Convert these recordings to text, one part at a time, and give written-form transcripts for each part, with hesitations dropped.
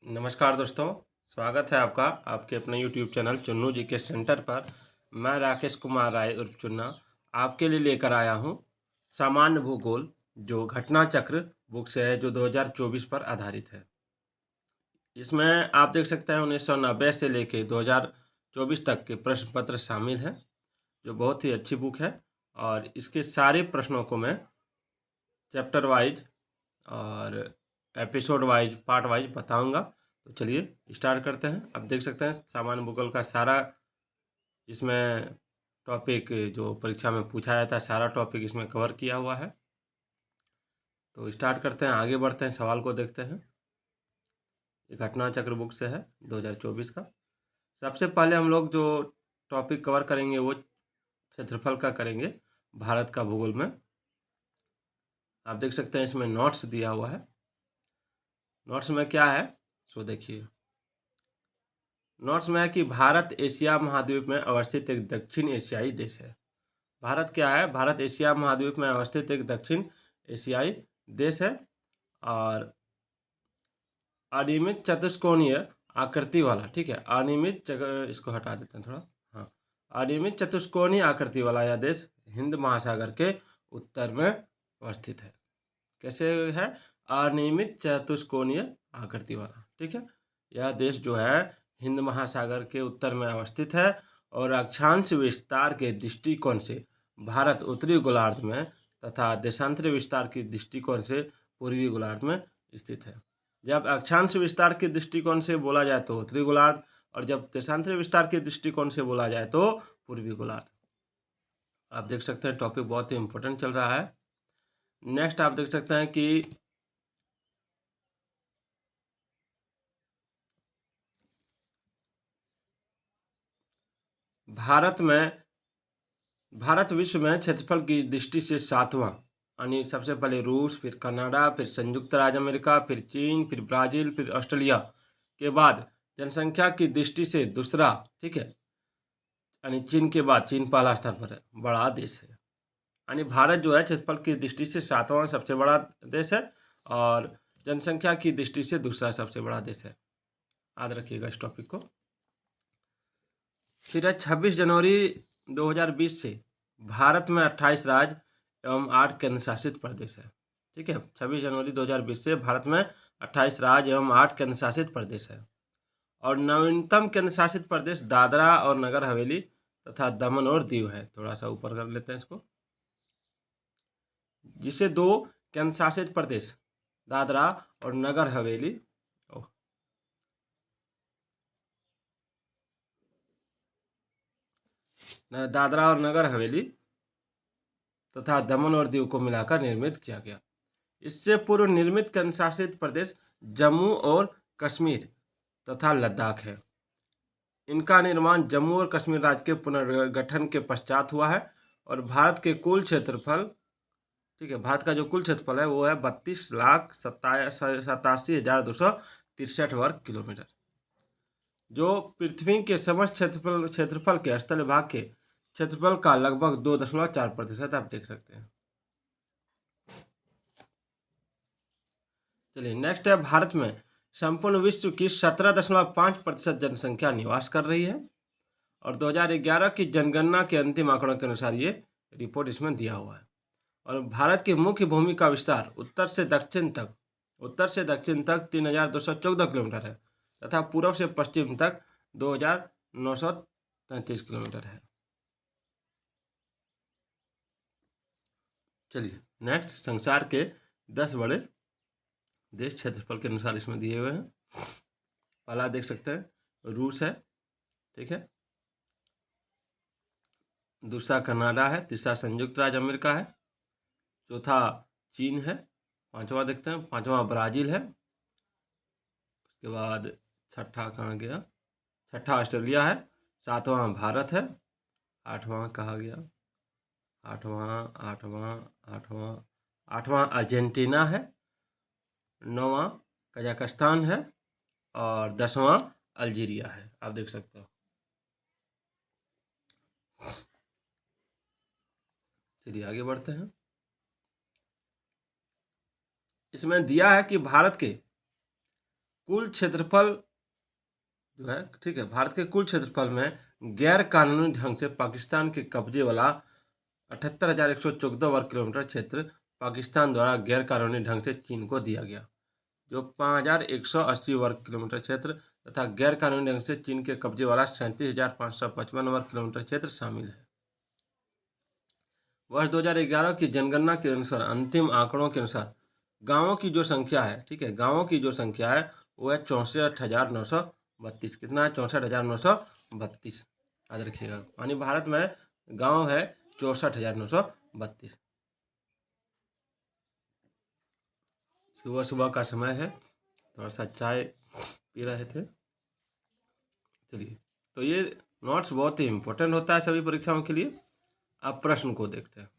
नमस्कार दोस्तों, स्वागत है आपका आपके अपने YouTube चैनल चुन्नू जी के सेंटर पर। मैं राकेश कुमार राय उर्फ चुन्ना आपके लिए लेकर आया हूँ सामान्य भूगोल, जो घटना चक्र बुक से है, जो 2024 पर आधारित है। इसमें आप देख सकते हैं 1990 से लेके 2024 तक के प्रश्न पत्र शामिल हैं, जो बहुत ही अच्छी बुक है। और इसके सारे प्रश्नों को मैं चैप्टर वाइज और एपिसोड वाइज पार्ट वाइज बताऊंगा। तो चलिए स्टार्ट करते हैं। आप देख सकते हैं सामान्य भूगोल का सारा इसमें टॉपिक जो परीक्षा में पूछा जाता है, सारा टॉपिक इसमें कवर किया हुआ है। तो स्टार्ट करते हैं, आगे बढ़ते हैं, सवाल को देखते हैं। ये घटना चक्र बुक से है 2024 का। सबसे पहले हम लोग जो टॉपिक कवर करेंगे वो क्षेत्रफल का करेंगे, भारत का भूगोल में। आप देख सकते हैं इसमें नोट्स दिया हुआ है। नोट्स में क्या है सो देखिए। नोट्स में है कि भारत एशिया महाद्वीप में अवस्थित एक दक्षिण एशियाई देश है। भारत क्या है? भारत एशिया महाद्वीप में अवस्थित एक दक्षिण एशियाई देश है और अनियमित चतुष्कोणीय आकृति वाला, ठीक है, अनियमित इसको हटा देते हैं थोड़ा। हाँ, अनियमित चतुष्कोणीय आकृति वाला यह देश हिंद महासागर के उत्तर में अवस्थित है। कैसे है? अनियमित चतुष्कोणीय आकृति वाला, ठीक है। यह देश जो है हिंद महासागर के उत्तर में अवस्थित है और अक्षांश विस्तार के दृष्टिकोण से भारत उत्तरी गोलार्ध में तथा देशांतर विस्तार के दृष्टिकोण से पूर्वी गोलार्ध में स्थित है। जब अक्षांश विस्तार के दृष्टिकोण से बोला जाए तो उत्तरी गोलार्ध, और जब देशांतर विस्तार के दृष्टिकोण से बोला जाए तो पूर्वी गोलार्ध। आप देख सकते हैं टॉपिक बहुत ही इंपॉर्टेंट चल रहा है। नेक्स्ट आप देख सकते हैं कि भारत विश्व में क्षेत्रफल की दृष्टि से सातवां, यानी सबसे पहले रूस, फिर कनाडा, फिर संयुक्त राज्य अमेरिका, फिर चीन, फिर ब्राजील, फिर ऑस्ट्रेलिया के बाद जनसंख्या की दृष्टि से दूसरा, ठीक है, यानी चीन के बाद चीन पहला स्थान पर है, बड़ा देश है। यानी भारत जो है क्षेत्रफल की दृष्टि से सातवां सबसे बड़ा देश है और जनसंख्या की दृष्टि से दूसरा सबसे बड़ा देश है। याद रखिएगा इस टॉपिक को। फिर है 26 जनवरी 2020 से भारत में 28 राज्य एवं 8 केंद्र शासित प्रदेश है, ठीक है। 26 जनवरी 2020 से भारत में 28 राज्य एवं 8 केंद्र शासित प्रदेश है और नवीनतम केंद्र शासित प्रदेश दादरा और नगर हवेली तथा दमन और दीव है। थोड़ा सा ऊपर कर लेते हैं इसको, जिसे दो केंद्र शासित प्रदेश दादरा और नगर हवेली दादरा और नगर हवेली तथा दमन और दीव को मिलाकर निर्मित किया गया। इससे पूर्व निर्मित केंद्र शासित प्रदेश जम्मू और कश्मीर तथा लद्दाख है। इनका निर्माण जम्मू और कश्मीर राज्य के पुनर्गठन के पश्चात हुआ है और भारत के कुल क्षेत्रफल, ठीक है, भारत का जो कुल क्षेत्रफल है वो है 32,87,263 वर्ग किलोमीटर, जो पृथ्वी के समस्त क्षेत्रफल के स्थल भाग के क्षेत्रफल का लगभग 2.4% आप देख सकते हैं। चलिए नेक्स्ट है, भारत में संपूर्ण विश्व की 17.5% जनसंख्या निवास कर रही है और 2011 की जनगणना के अंतिम आंकड़ों के अनुसार ये रिपोर्ट इसमें दिया हुआ है। और भारत की मुख्य भूमि का विस्तार उत्तर से दक्षिण तक 3,214 किलोमीटर है तथा पूर्व से पश्चिम तक 2,933 किलोमीटर है। चलिए नेक्स्ट, संसार के 10 बड़े देश क्षेत्रफल के अनुसार इसमें दिए हुए हैं। पहला देख सकते हैं रूस है, ठीक है, दूसरा कनाडा है, तीसरा संयुक्त राज्य अमेरिका है, चौथा चीन है, पांचवा देखते हैं, पांचवा ब्राजील है, उसके बाद छठा कहाँ गया, छठा ऑस्ट्रेलिया है, सातवां भारत है, आठवां कहाँ गया, आठवां अर्जेंटीना है, नौवां कजाकिस्तान है और 10वां अल्जीरिया है। आप देख सकते हो। चलिए आगे बढ़ते हैं। इसमें दिया है कि भारत के कुल क्षेत्रफल जो है, ठीक है, भारत के कुल क्षेत्रफल में गैर कानूनी ढंग से पाकिस्तान के कब्जे वाला 78,114 वर्ग किलोमीटर क्षेत्र पाकिस्तान द्वारा गैर कानूनी ढंग से चीन को दिया गया, जो 5,180 वर्ग किलोमीटर क्षेत्र तथा गैर कानूनी ढंग से चीन के कब्जे वाला 37,555 वर्ग किलोमीटर क्षेत्र शामिल है। वर्ष 2011 की जनगणना के अनुसार, अंतिम आंकड़ों के अनुसार गांवों की जो संख्या है, ठीक है, गांवों की जो संख्या है वो है 64,932। कितना है? 64,932। याद रखिएगा, यानी भारत में गांव है 64,932। सुबह सुबह का समय है, थोड़ा सा चाय पी रहे थे। चलिए, तो ये नोट्स बहुत ही इम्पोर्टेंट होता है सभी परीक्षाओं के लिए। अब प्रश्न को देखते हैं।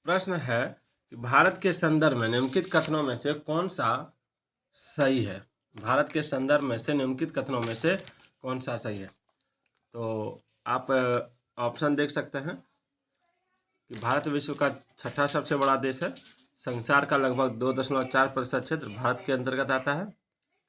प्रश्न है कि भारत के संदर्भ में निम्नलिखित कथनों में से कौन सा सही है? भारत के संदर्भ में से निम्नलिखित कथनों में से कौन सा सही है? तो आप ऑप्शन देख सकते हैं कि भारत विश्व का छठा सबसे बड़ा देश है, संसार का लगभग 2.4% क्षेत्र भारत के अंतर्गत आता है,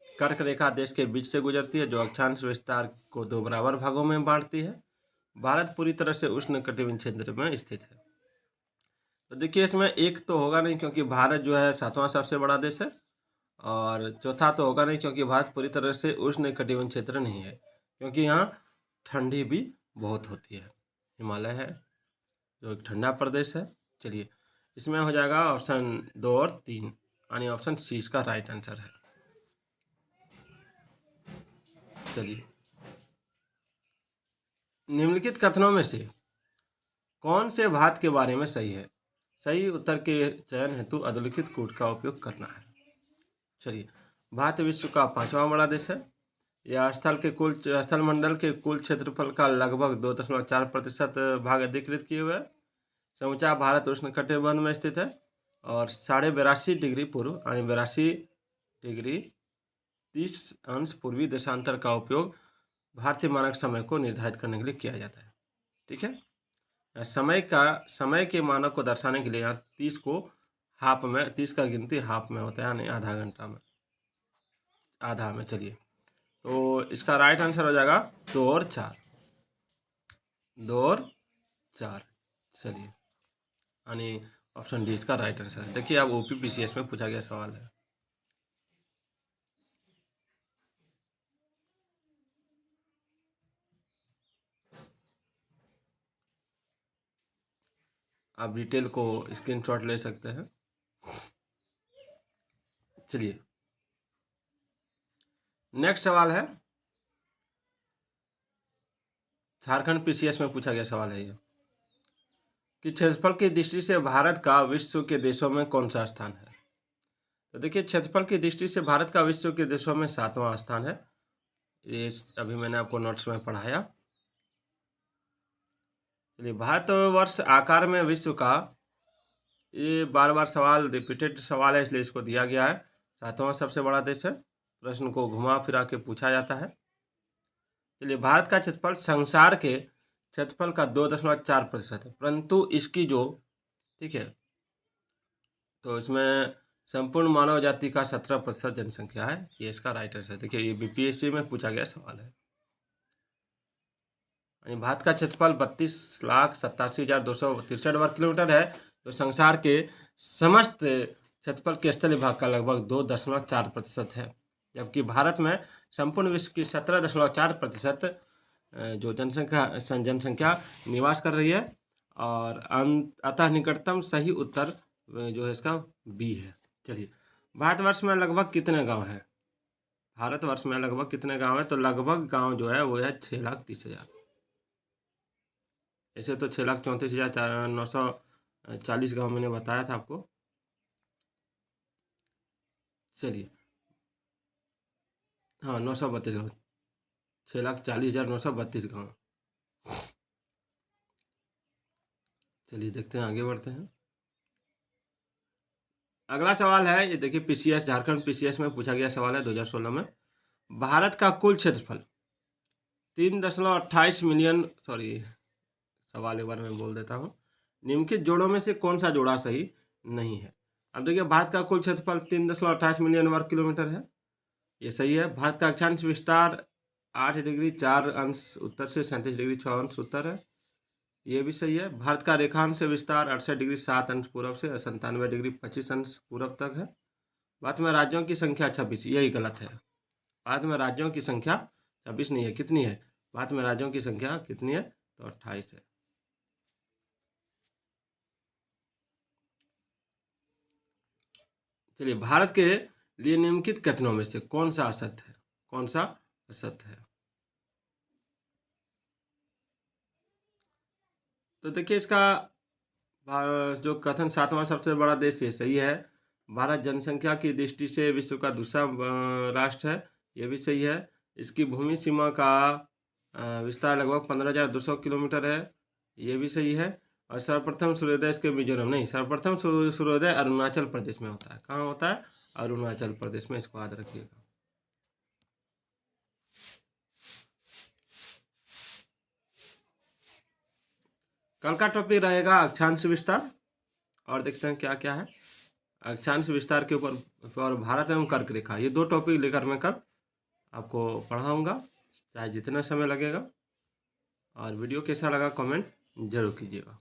कर्क रेखा देश के बीच से गुजरती है जो अक्षांश विस्तार को 2 बराबर भागों में बांटती है, भारत पूरी तरह से उष्णकटिबंधीय क्षेत्र में स्थित है। तो देखिए, इसमें एक तो होगा नहीं क्योंकि भारत जो है 7वां सबसे बड़ा देश है, और चौथा तो होगा नहीं क्योंकि भारत पूरी तरह से उष्णकटिबंधीय क्षेत्र नहीं है, क्योंकि यहाँ ठंडी भी बहुत होती है। हिमालय है जो एक ठंडा प्रदेश है। चलिए, इसमें हो जाएगा ऑप्शन 2 और 3, यानी ऑप्शन सी इसका राइट आंसर है। चलिए, निम्नलिखित कथनों में से कौन से भारत के बारे में सही है? सही उत्तर के चयन हेतु अधोलिखित कोड का उपयोग करना है। चलिए, भारत विश्व का 5वां बड़ा देश है। यह स्थल मंडल के कुल क्षेत्रफल का लगभग 2.4% भाग अधिकृत किए हुए है। समूचा भारत उष्णकटिबंध में स्थित है और 82.5 डिग्री पूर्व यानी 82 डिग्री 30 अंश पूर्वी देशांतर का उपयोग भारतीय मानक समय को निर्धारित करने के लिए किया जाता है। ठीक है, समय के मानक को दर्शाने के लिए यहाँ 30 को हाफ में, 30 का गिनती हाफ में होता है, यानी आधा घंटा में, आधा में। चलिए, तो इसका राइट आंसर हो जाएगा 2 और 4, 2 और 4। चलिए, यानी ऑप्शन डी इसका राइट आंसर है। देखिए, अब OPPCS में पूछा गया सवाल है। आप डिटेल को स्क्रीनशॉट ले सकते हैं। चलिए, नेक्स्ट सवाल है, झारखंड PCS में पूछा गया सवाल है ये कि क्षेत्रफल की दृष्टि से भारत का विश्व के देशों में कौन सा स्थान है? तो देखिए, क्षेत्रफल की दृष्टि से भारत का विश्व के देशों में 7वां स्थान है। ये अभी मैंने आपको नोट्स में पढ़ाया। चलिए, भारतवर्ष आकार में विश्व का, ये बार बार सवाल रिपीटेड सवाल है इसलिए इसको दिया गया है, 7वां सबसे बड़ा देश है। प्रश्न को घुमा फिरा के पूछा जाता है। चलिए, भारत का क्षेत्रफल संसार के क्षेत्रफल का 2.4% है, परंतु इसकी जो, ठीक है, तो इसमें संपूर्ण मानव जाति का 17% जनसंख्या है। ये इसका राइट आंसर है। देखिए, ये BPSC में पूछा गया सवाल है। यानी भारत का क्षेत्रफल 32,87,263 वर्ग किलोमीटर है, जो संसार के समस्त क्षेत्रफल के स्थलीय भाग का लगभग 2.4% है, जबकि भारत में संपूर्ण विश्व की 17.4% जो जनसंख्या निवास कर रही है। और अतः निकटतम सही उत्तर जो है इसका बी है। चलिए, भारतवर्ष में लगभग कितने गांव हैं? भारतवर्ष में लगभग कितने गांव हैं? तो लगभग गांव जो है वो है 6,30,000। ऐसे तो 6,34,940 गांव मैंने बताया था आपको। चलिए, हाँ, 932 गाँव, 6,40,932 गाँव। चलिए, देखते हैं, आगे बढ़ते हैं। अगला सवाल है, ये देखिए, PCS झारखंड PCS में पूछा गया सवाल है 2016 में। भारत का कुल क्षेत्रफल 3.28 मिलियन, सवाल एक बार मैं बोल देता हूँ। निम्नलिखित जोड़ों में से कौन सा जोड़ा सही नहीं है? अब देखिए, भारत का कुल क्षेत्रफल 3.28 मिलियन वर्ग किलोमीटर है, ये सही है। भारत का अक्षांश विस्तार 8 डिग्री 4 अंश उत्तर से 37 डिग्री 6 अंश उत्तर है, ये भी सही है। भारत का रेखांश विस्तार 68 डिग्री 7 अंश पूर्व से 97 डिग्री 25 अंश पूर्व तक है। भारत में राज्यों की संख्या 26, यही गलत है। भारत में राज्यों की संख्या 26 नहीं है, कितनी है? भारत में राज्यों की संख्या कितनी है? तो 28 है। चलिए, भारत के लिए निम्नलिखित कथनों में से कौन सा असत्य है? कौन सा असत्य है? तो देखिए, इसका जो कथन 7वां सबसे बड़ा देश, ये सही है। भारत जनसंख्या की दृष्टि से विश्व का दूसरा राष्ट्र है, ये भी सही है। इसकी भूमि सीमा का विस्तार लगभग 15,200 किलोमीटर है, ये भी सही है। और सर्वप्रथम सूर्योदय इसके मिजोरम नहीं, सर्वप्रथम सूर्योदय अरुणाचल प्रदेश में होता है। कहाँ होता है? अरुणाचल प्रदेश में, इसको याद रखिएगा। कल का टॉपिक रहेगा अक्षांश विस्तार, और देखते हैं क्या क्या है। अक्षांश विस्तार के ऊपर और भारत एवं कर्क रेखा, ये 2 टॉपिक लेकर मैं कल आपको पढ़ाऊंगा, चाहे जितना समय लगेगा। और वीडियो कैसा लगा कमेंट जरूर कीजिएगा।